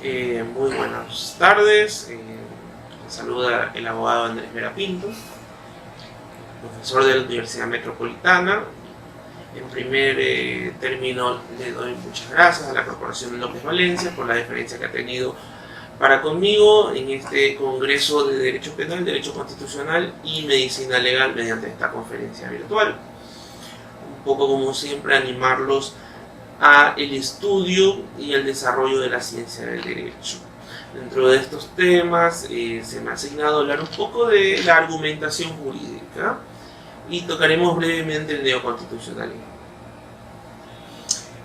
Muy buenas tardes, les saluda el abogado Andrés Vera Pinto, profesor de la Universidad Metropolitana. En primer término, le doy muchas gracias a la Corporación López Valencia por la deferencia que ha tenido para conmigo en este Congreso de Derecho Penal, Derecho Constitucional y Medicina Legal mediante esta conferencia virtual. Un poco como siempre, animarlos a el estudio y el desarrollo de la ciencia del derecho. Dentro de estos temas se me ha asignado hablar un poco de la argumentación jurídica y tocaremos brevemente el neoconstitucionalismo.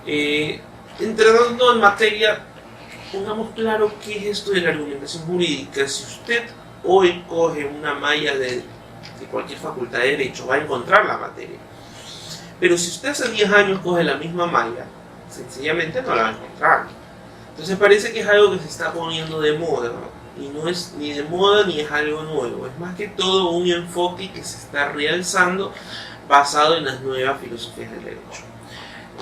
Entrando en materia, pongamos claro qué es esto de la argumentación jurídica. Si usted hoy coge una malla de cualquier facultad de derecho, va a encontrar la materia. Pero si usted hace 10 años coge la misma malla, sencillamente no la va a encontrar. Entonces parece que es algo que se está poniendo de moda, y no es ni de moda ni es algo nuevo, es más que todo un enfoque que se está realzando basado en las nuevas filosofías del derecho.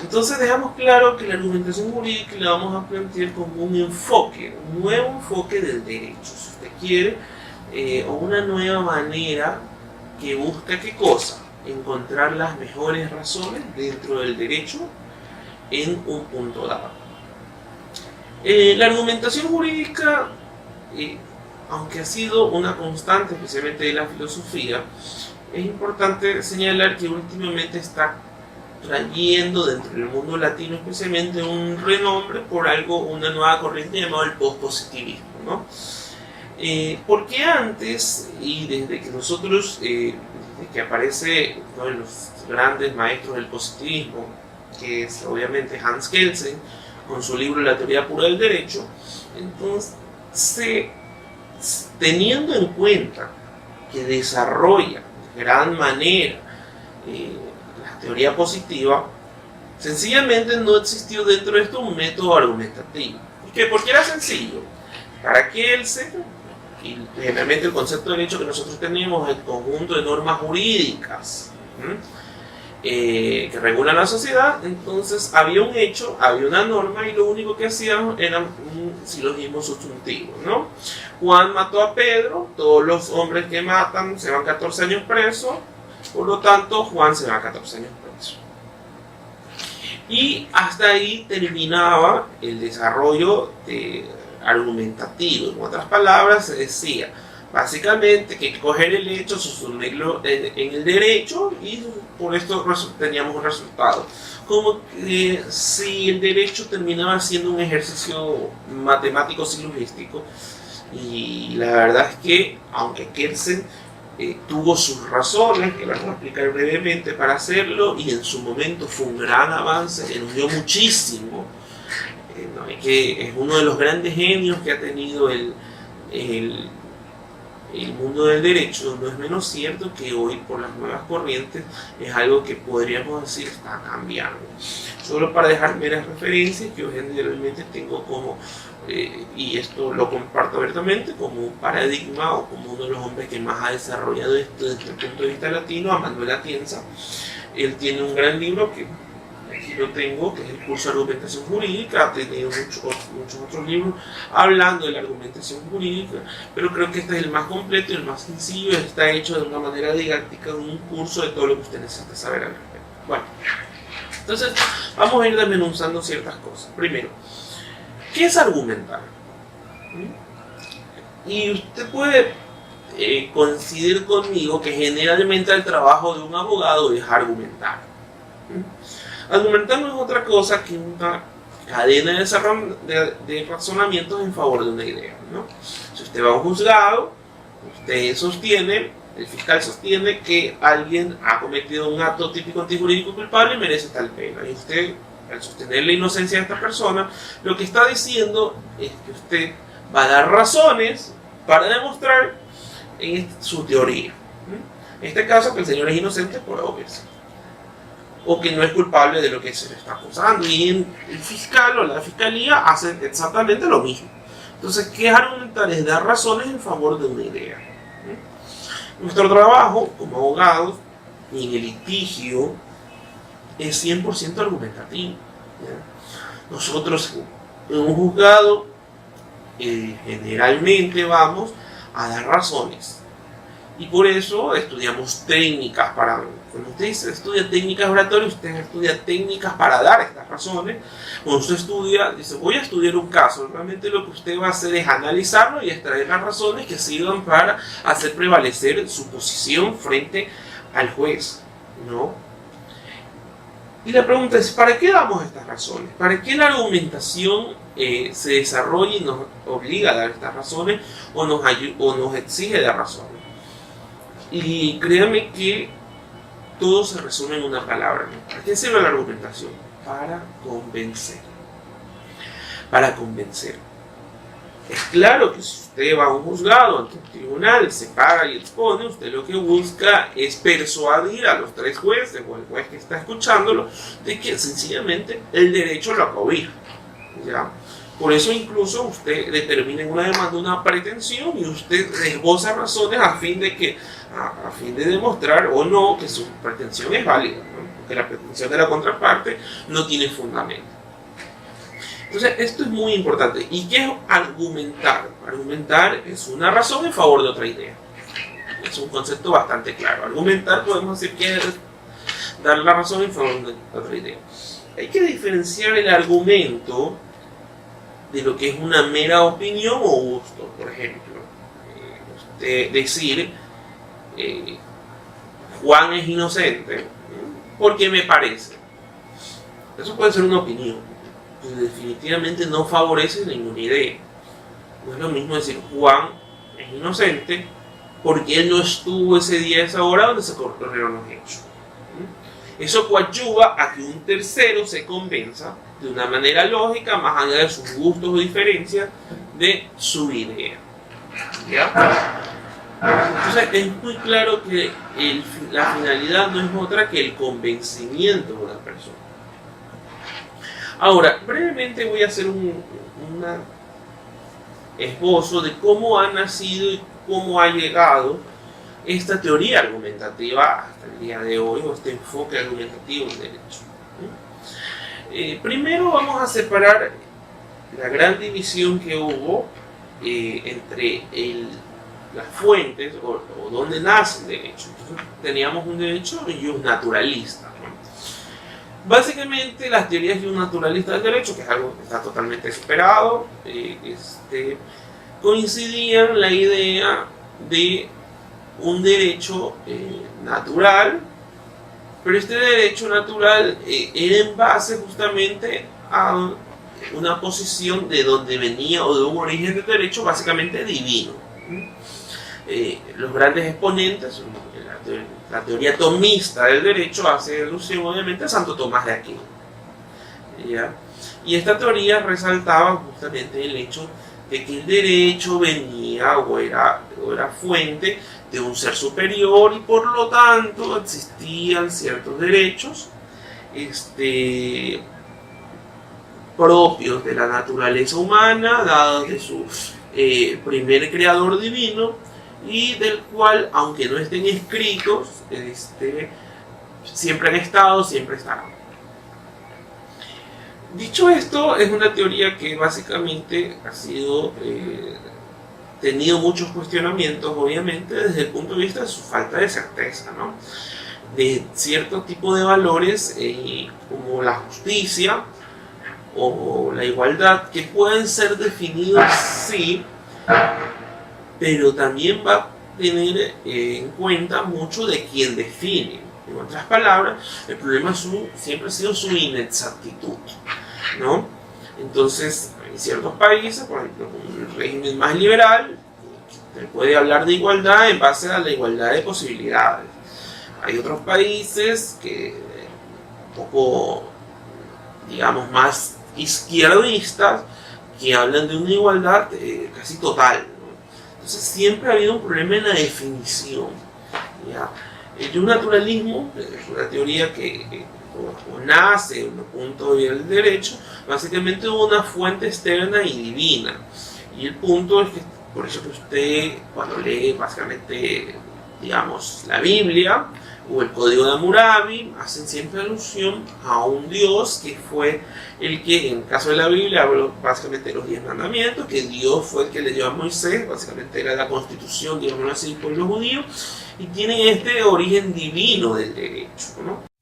Entonces dejamos claro que la argumentación jurídica la vamos a plantear como un enfoque, un nuevo enfoque del derecho, si usted quiere, o una nueva manera que busca ¿qué cosa? Encontrar las mejores razones dentro del derecho en un punto dado. La argumentación jurídica, aunque ha sido una constante, especialmente de la filosofía, es importante señalar que últimamente está trayendo dentro del mundo latino especialmente un renombre por una nueva corriente llamada el pospositivismo, ¿no? Porque antes, y desde que nosotros, desde que aparece uno de los grandes maestros del positivismo, que es obviamente Hans Kelsen, con su libro La teoría pura del derecho, entonces, teniendo en cuenta que desarrolla de gran manera la teoría positiva, sencillamente no existió dentro de esto un método argumentativo. ¿Por qué? Porque era sencillo. Para Kelsen, y generalmente el concepto de derecho que nosotros tenemos es el conjunto de normas jurídicas que regulan la sociedad. Entonces había un hecho, había una norma y lo único que hacían era un silogismo subjuntivo, ¿no? Juan mató a Pedro, todos los hombres que matan se van 14 años presos, por lo tanto Juan se va 14 años preso. Y hasta ahí terminaba el desarrollo argumentativo. En otras palabras, se decía básicamente que coger el hecho, susumirlo en el derecho y por esto teníamos un resultado. Como que si el derecho terminaba siendo un ejercicio matemático silogístico, y la verdad es que, aunque Kelsen tuvo sus razones, que las voy a explicar brevemente para hacerlo, y en su momento fue un gran avance, que nos dio muchísimo, que es uno de los grandes genios que ha tenido el mundo del derecho, no es menos cierto que hoy por las nuevas corrientes es algo que podríamos decir está cambiando. Solo para dejar meras referencias, yo generalmente tengo como, y esto lo comparto abiertamente, como un paradigma o como uno de los hombres que más ha desarrollado esto desde el punto de vista latino, a Manuel Atienza. Él tiene un gran libro que aquí lo tengo, que es el curso de argumentación jurídica. Ha tenido muchos otros libros hablando de la argumentación jurídica, pero creo que este es el más completo y el más sencillo. Está hecho de una manera didáctica, de un curso de todo lo que usted necesita saber al respecto. Bueno, entonces vamos a ir desmenuzando ciertas cosas. Primero, ¿qué es argumentar? Y usted puede coincidir conmigo que generalmente el trabajo de un abogado es argumentar. Argumentar no es otra cosa que una cadena de razonamientos en favor de una idea, ¿no? Si usted va a un juzgado, usted sostiene, el fiscal sostiene que alguien ha cometido un acto típico antijurídico culpable y merece tal pena. Y usted, al sostener la inocencia de esta persona, lo que está diciendo es que usted va a dar razones para demostrar su teoría. En este caso, que el señor es inocente por obvias, o que no es culpable de lo que se le está acusando, y el fiscal o la fiscalía hacen exactamente lo mismo. Entonces, ¿qué es argumentar? Es dar razones en favor de una idea. Nuestro trabajo como abogados en el litigio es 100% argumentativo. Nosotros en un juzgado generalmente vamos a dar razones. Y por eso estudiamos técnicas para... Cuando usted estudia técnicas oratorias, usted estudia técnicas para dar estas razones. Cuando usted estudia, dice, voy a estudiar un caso. Realmente lo que usted va a hacer es analizarlo y extraer las razones que sirvan para hacer prevalecer su posición frente al juez, ¿no? Y la pregunta es, ¿para qué damos estas razones? ¿Para qué la argumentación se desarrolla y nos obliga a dar estas razones o nos exige dar razones? Y créanme que todo se resume en una palabra, ¿no? ¿Para qué sirve la argumentación? Para convencer. Para convencer. Es claro que si usted va a un juzgado, ante un tribunal, se para y expone, usted lo que busca es persuadir a los tres jueces o el juez que está escuchándolo de que sencillamente el derecho lo acobija, ¿ya? Por eso incluso usted determina en una demanda una pretensión y usted esboza razones a fin de demostrar o no que su pretensión es válida, ¿no? Porque la pretensión de la contraparte no tiene fundamento. Entonces, esto es muy importante. ¿Y qué es argumentar? Argumentar es una razón en favor de otra idea. Es un concepto bastante claro. Argumentar podemos decir que es dar la razón en favor de otra idea. Hay que diferenciar el argumento de lo que es una mera opinión o gusto. Por ejemplo, usted decir Juan es inocente porque me parece. Eso puede ser una opinión. Definitivamente no favorece ninguna idea. No es lo mismo decir Juan es inocente porque él no estuvo ese día, esa hora donde se ocurrieron los hechos. Eso coadyuva a que un tercero se convenza de una manera lógica, más allá de sus gustos o diferencias, de su idea. ¿Ya? Entonces es muy claro que la finalidad no es otra que el convencimiento de una persona. Ahora, brevemente voy a hacer un esbozo de cómo ha nacido y cómo ha llegado esta teoría argumentativa hasta el día de hoy, o este enfoque argumentativo del derecho. Primero vamos a separar la gran división que hubo entre las fuentes o donde nace el derecho. Entonces, teníamos un derecho naturalista. Básicamente las teorías naturalistas del derecho, que es algo que está totalmente superado, coincidían en la idea de un derecho natural, pero este derecho natural era en base justamente a una posición de donde venía o de un origen del derecho básicamente divino. Los grandes exponentes, la teoría tomista del derecho hace alusión obviamente a Santo Tomás de Aquino, ¿ya? Y esta teoría resaltaba justamente el hecho de que el derecho venía o era fuente de un ser superior y por lo tanto existían ciertos derechos propios de la naturaleza humana, dados de su primer creador divino, y del cual, aunque no estén escritos, siempre han estado, siempre estarán. Dicho esto, es una teoría que básicamente ha sido tenido muchos cuestionamientos, obviamente, desde el punto de vista de su falta de certeza, ¿no? De cierto tipo de valores como la justicia o la igualdad, que pueden ser definidos, sí, pero también va a tener en cuenta mucho de quién define. En otras palabras, el problema siempre ha sido su inexactitud, ¿no? Entonces, en ciertos países, por ejemplo, un régimen más liberal, se puede hablar de igualdad en base a la igualdad de posibilidades. Hay otros países que un poco, digamos, más izquierdistas, que hablan de una igualdad casi total. Entonces siempre ha habido un problema en la definición, ¿ya? El naturalismo es una teoría que nace en un punto del derecho, básicamente una fuente externa y divina. Y el punto es que, por eso que usted, cuando lee básicamente, digamos, la Biblia, o el Código de Hammurabi hacen siempre alusión a un Dios que fue el que, en el caso de la Biblia, habla básicamente de los 10 mandamientos, que Dios fue el que le dio a Moisés, básicamente era la constitución, digamos así, del pueblo judío, y tiene este origen divino del derecho, ¿no?